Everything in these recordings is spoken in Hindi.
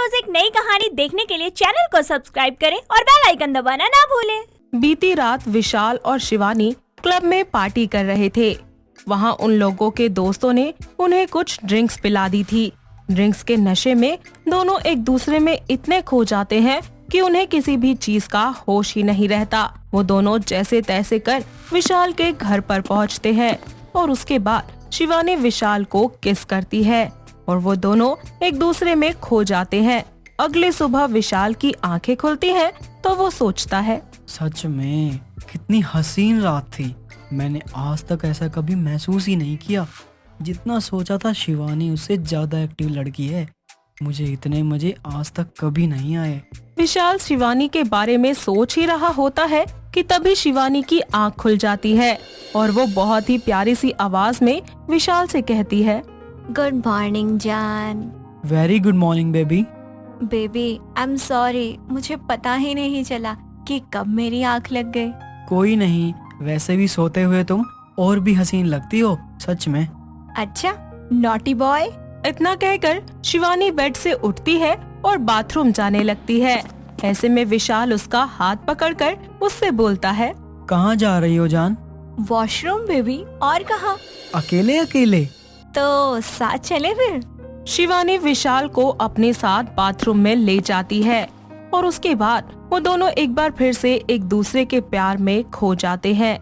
रोज एक नई कहानी देखने के लिए चैनल को सब्सक्राइब करें और बेल आइकन दबाना ना भूलें। बीती रात विशाल और शिवानी क्लब में पार्टी कर रहे थे। वहाँ उन लोगों के दोस्तों ने उन्हें कुछ ड्रिंक्स पिला दी थी। ड्रिंक्स के नशे में दोनों एक दूसरे में इतने खो जाते हैं कि उन्हें किसी भी चीज का होश ही नहीं रहता। वो दोनों जैसे तैसे कर विशाल के घर पर पहुँचते हैं और उसके बाद शिवानी विशाल को किस करती है और वो दोनों एक दूसरे में खो जाते हैं। अगली सुबह विशाल की आंखें खुलती हैं तो वो सोचता है, सच में कितनी हसीन रात थी। मैंने आज तक ऐसा कभी महसूस ही नहीं किया। जितना सोचा था शिवानी उससे ज्यादा एक्टिव लड़की है। मुझे इतने मजे आज तक कभी नहीं आए। विशाल शिवानी के बारे में सोच ही रहा होता है कि तभी शिवानी की आंख खुल जाती है और वो बहुत ही प्यारी सी आवाज में विशाल से कहती है, गुड मॉर्निंग जान। Very good morning baby. Baby I am sorry, मुझे पता ही नहीं चला कि कब मेरी आंख लग गई। कोई नहीं, वैसे भी सोते हुए तुम और भी हसीन लगती हो सच में। अच्छा नॉटी बॉय। इतना कहकर शिवानी बेड से उठती है और बाथरूम जाने लगती है। ऐसे में विशाल उसका हाथ पकड़कर उससे बोलता है, कहाँ जा रही हो जान? वॉशरूम बेबी, और कहाँ? अकेले अकेले? तो साथ चले फिर। शिवानी विशाल को अपने साथ बाथरूम में ले जाती है और उसके बाद वो दोनों एक बार फिर से एक दूसरे के प्यार में खो जाते हैं।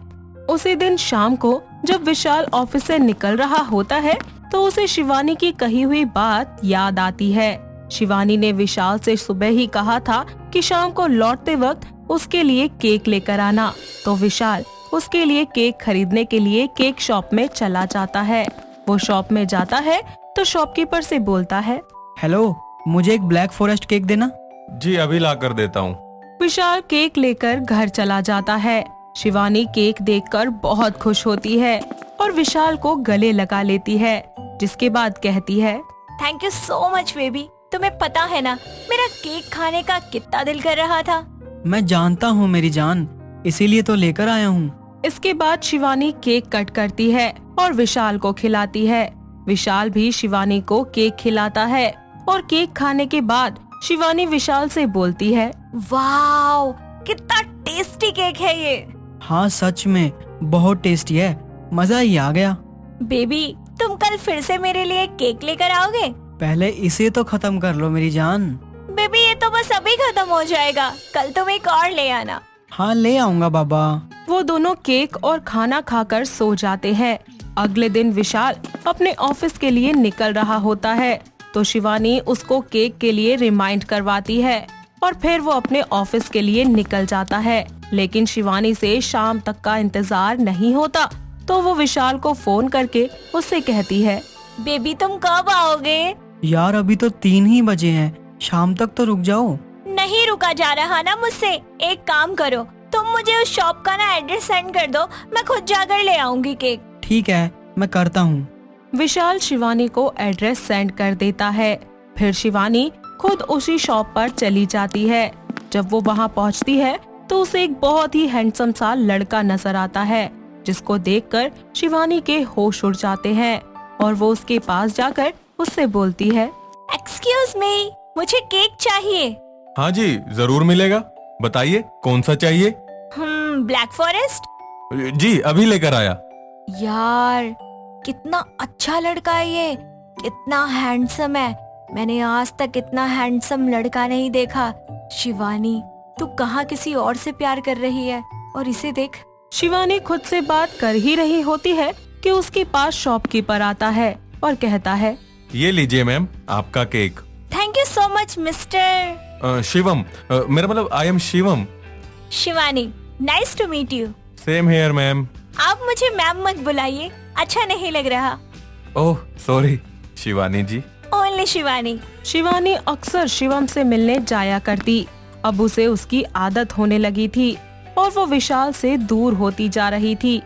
उसी दिन शाम को जब विशाल ऑफिस से निकल रहा होता है तो उसे शिवानी की कही हुई बात याद आती है। शिवानी ने विशाल से सुबह ही कहा था कि शाम को लौटते वक्त उसके लिए केक लेकर आना, तो विशाल उसके लिए केक खरीदने के लिए केक शॉप में चला जाता है। वो शॉप में जाता है तो शॉपकीपर से बोलता है, हेलो, मुझे एक ब्लैक फॉरेस्ट केक देना। जी अभी ला कर देता हूँ। विशाल केक लेकर घर चला जाता है। शिवानी केक देखकर बहुत खुश होती है और विशाल को गले लगा लेती है, जिसके बाद कहती है, thank you so much baby. तुम्हें पता है ना मेरा केक खाने का कितना दिल कर रहा था। मैं जानता हूँ मेरी जान, इसीलिए तो लेकर आया हूँ। इसके बाद शिवानी केक कट करती है और विशाल को खिलाती है। विशाल भी शिवानी को केक खिलाता है और केक खाने के बाद शिवानी विशाल से बोलती है, वाओ कितना टेस्टी केक है ये। हाँ सच में बहुत टेस्टी है, मजा ही आ गया। बेबी तुम कल फिर से मेरे लिए केक लेकर आओगे? पहले इसे तो खत्म कर लो मेरी जान। बेबी ये तो बस अभी खत्म हो जाएगा, कल तुम एक और ले आना। हाँ ले आऊंगा बाबा। वो दोनों केक और खाना खाकर सो जाते हैं। अगले दिन विशाल अपने ऑफिस के लिए निकल रहा होता है तो शिवानी उसको केक के लिए रिमाइंड करवाती है और फिर वो अपने ऑफिस के लिए निकल जाता है। लेकिन शिवानी से शाम तक का इंतजार नहीं होता तो वो विशाल को फोन करके उससे कहती है, बेबी तुम कब आओगे? यार अभी तो 3 ही बजे हैं, शाम तक तो रुक जाओ। नहीं रुका जा रहा ना मुझसे। एक काम करो, तुम मुझे उस शॉप का ना एड्रेस सेंड कर दो, मैं खुद जाकर ले आऊंगी केक। ठीक है मैं करता हूँ। विशाल शिवानी को एड्रेस सेंड कर देता है। फिर शिवानी खुद उसी शॉप पर चली जाती है। जब वो वहाँ पहुँचती है तो उसे एक बहुत ही हैंडसम सा लड़का नजर आता है, जिसको देखकर शिवानी के होश उड़ जाते हैं और वो उसके पास जाकर उससे बोलती है, एक्सक्यूज मी, मुझे केक चाहिए। हाँ जी जरूर मिलेगा, बताइए कौन सा चाहिए? Black forest. जी अभी लेकर आया। यार कितना अच्छा लड़का है ये, कितना हैंडसम है। मैंने आज तक इतना हैंडसम लड़का नहीं देखा। शिवानी तू कहाँ किसी और से प्यार कर रही है, और इसे देख। शिवानी खुद से बात कर ही रही होती है कि उसके पास शॉपकीपर आता है और कहता है, ये लीजिए मैम आपका cake. Thank you so much mister Shivam, मेरा मतलब I am Shivam. Shivani, nice to meet you. Same here ma'am. आप मुझे मैम मत बुलाइए, अच्छा नहीं लग रहा। Oh sorry Shivani ji. Only Shivani. Shivani अक्सर शिवम से मिलने जाया करती। अब उसे उसकी आदत होने लगी थी और वो विशाल से दूर होती जा रही थी।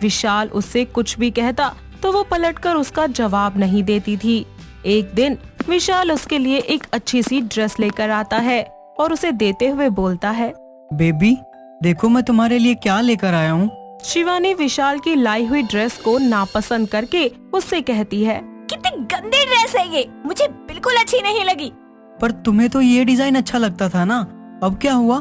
विशाल उससे कुछ भी कहता तो वो पलटकर उसका जवाब नहीं देती थी। एक दिन विशाल उसके लिए एक अच्छी सी ड्रेस लेकर आता है और उसे देते हुए बोलता है, बेबी देखो मैं तुम्हारे लिए क्या लेकर आया हूँ। शिवानी विशाल की लाई हुई ड्रेस को नापसंद करके उससे कहती है, कितनी गंदी ड्रेस है ये, मुझे बिल्कुल अच्छी नहीं लगी। पर तुम्हें तो ये डिजाइन अच्छा लगता था ना, अब क्या हुआ?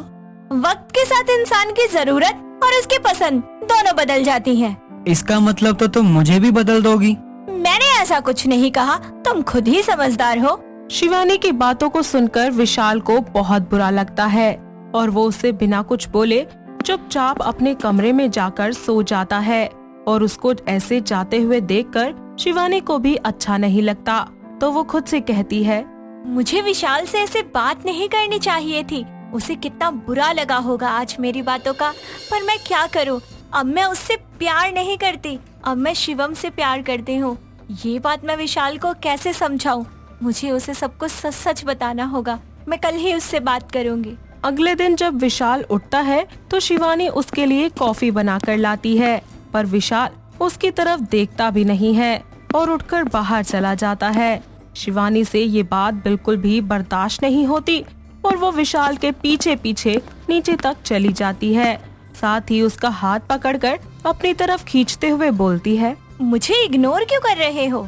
वक्त के साथ इंसान की जरूरत और उसकी पसंद दोनों बदल जाती हैं। इसका मतलब तो तुम मुझे भी बदल दोगी। मैंने ऐसा कुछ नहीं कहा, तुम खुद ही समझदार हो। शिवानी की बातों को सुनकर विशाल को बहुत बुरा लगता है और वो उसे बिना कुछ बोले चुपचाप अपने कमरे में जाकर सो जाता है। और उसको ऐसे जाते हुए देखकर शिवानी को भी अच्छा नहीं लगता, तो वो खुद से कहती है, मुझे विशाल से ऐसे बात नहीं करनी चाहिए थी। उसे कितना बुरा लगा होगा आज मेरी बातों का, पर मैं क्या करूं? अब मैं उससे प्यार नहीं करती, अब मैं शिवम से प्यार करती हूँ। ये बात मैं विशाल को कैसे समझाऊं? मुझे उसे सब कुछ सच सच बताना होगा। मैं कल ही उससे बात करूंगी। अगले दिन जब विशाल उठता है तो शिवानी उसके लिए कॉफी बनाकर लाती है, पर विशाल उसकी तरफ देखता भी नहीं है और उठकर बाहर चला जाता है। शिवानी से ये बात बिल्कुल भी बर्दाश्त नहीं होती और वो विशाल के पीछे पीछे नीचे तक चली जाती है। साथ ही उसका हाथ पकड़कर अपनी तरफ खींचते हुए बोलती है, मुझे इग्नोर क्यों कर रहे हो?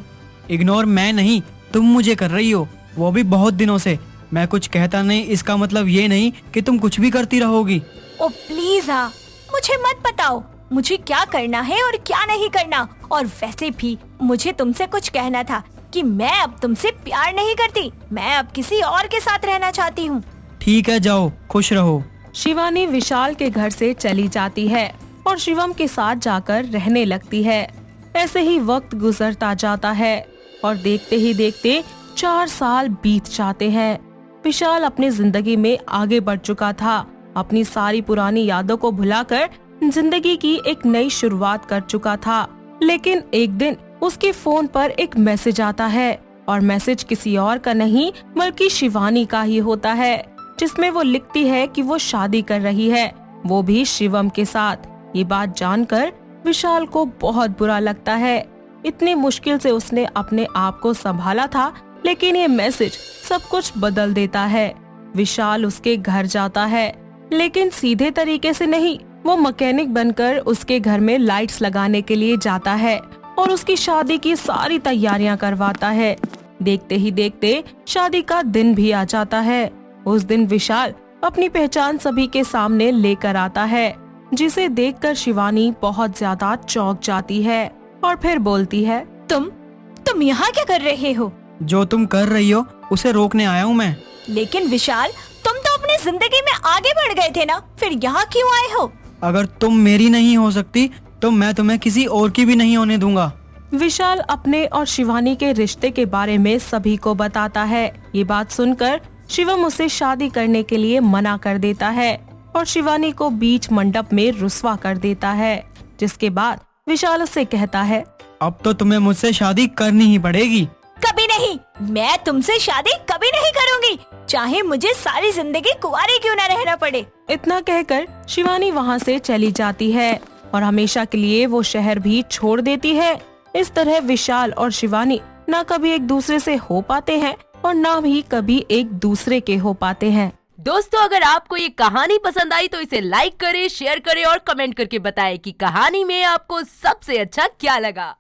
इग्नोर मैं नहीं, तुम मुझे कर रही हो, वो भी बहुत दिनों से। मैं कुछ कहता नहीं इसका मतलब ये नहीं कि तुम कुछ भी करती रहोगी। ओ प्लीज हाँ, मुझे मत बताओ मुझे क्या करना है और क्या नहीं करना। और वैसे भी मुझे तुमसे कुछ कहना था कि मैं अब तुमसे प्यार नहीं करती, मैं अब किसी और के साथ रहना चाहती हूँ। ठीक है, जाओ, खुश रहो। शिवानी विशाल के घर से चली जाती है और शिवम के साथ जाकर रहने लगती है। ऐसे ही वक्त गुजरता जाता है और देखते ही देखते 4 साल बीत जाते हैं। विशाल अपनी जिंदगी में आगे बढ़ चुका था, अपनी सारी पुरानी यादों को भुलाकर जिंदगी की एक नई शुरुआत कर चुका था। लेकिन एक दिन उसके फोन पर एक मैसेज आता है और मैसेज किसी और का नहीं बल्कि शिवानी का ही होता है, जिसमें वो लिखती है कि वो शादी कर रही है, वो भी शिवम के साथ। ये बात जानकर विशाल को बहुत बुरा लगता है। इतनी मुश्किल से उसने अपने आप को संभाला था, लेकिन ये मैसेज सब कुछ बदल देता है। विशाल उसके घर जाता है, लेकिन सीधे तरीके से नहीं, वो मैकेनिक बनकर उसके घर में लाइट्स लगाने के लिए जाता है और उसकी शादी की सारी तैयारियां करवाता है। देखते ही देखते शादी का दिन भी आ जाता है। उस दिन विशाल अपनी पहचान सभी के सामने लेकर आता है, जिसे देखकर शिवानी बहुत ज्यादा चौंक जाती है और फिर बोलती है, तुम यहाँ क्या कर रहे हो? जो तुम कर रही हो उसे रोकने आया हूँ मैं। लेकिन विशाल, तुम तो अपनी जिंदगी में आगे बढ़ गए थे ना, फिर यहाँ क्यों आए हो? अगर तुम मेरी नहीं हो सकती तो मैं तुम्हें किसी और की भी नहीं होने दूंगा। विशाल अपने और शिवानी के रिश्ते के बारे में सभी को बताता है। ये बात सुनकर शिवम उसे शादी करने के लिए मना कर देता है और शिवानी को बीच मंडप में रुस्वा कर देता है, जिसके बाद विशाल उससे कहता है, अब तो तुम्हें मुझसे शादी करनी ही पड़ेगी। कभी नहीं, मैं तुमसे शादी कभी नहीं करूंगी, चाहे मुझे सारी जिंदगी कुंवारी क्यों न रहना पड़े। इतना कहकर शिवानी वहाँ से चली जाती है और हमेशा के लिए वो शहर भी छोड़ देती है। इस तरह विशाल और शिवानी न कभी एक दूसरे से हो पाते हैं और न भी कभी एक दूसरे के हो पाते हैं। दोस्तों, अगर आपको ये कहानी पसंद आई तो इसे लाइक करें, शेयर करें और कमेंट करके बताएं कि कहानी में आपको सबसे अच्छा क्या लगा।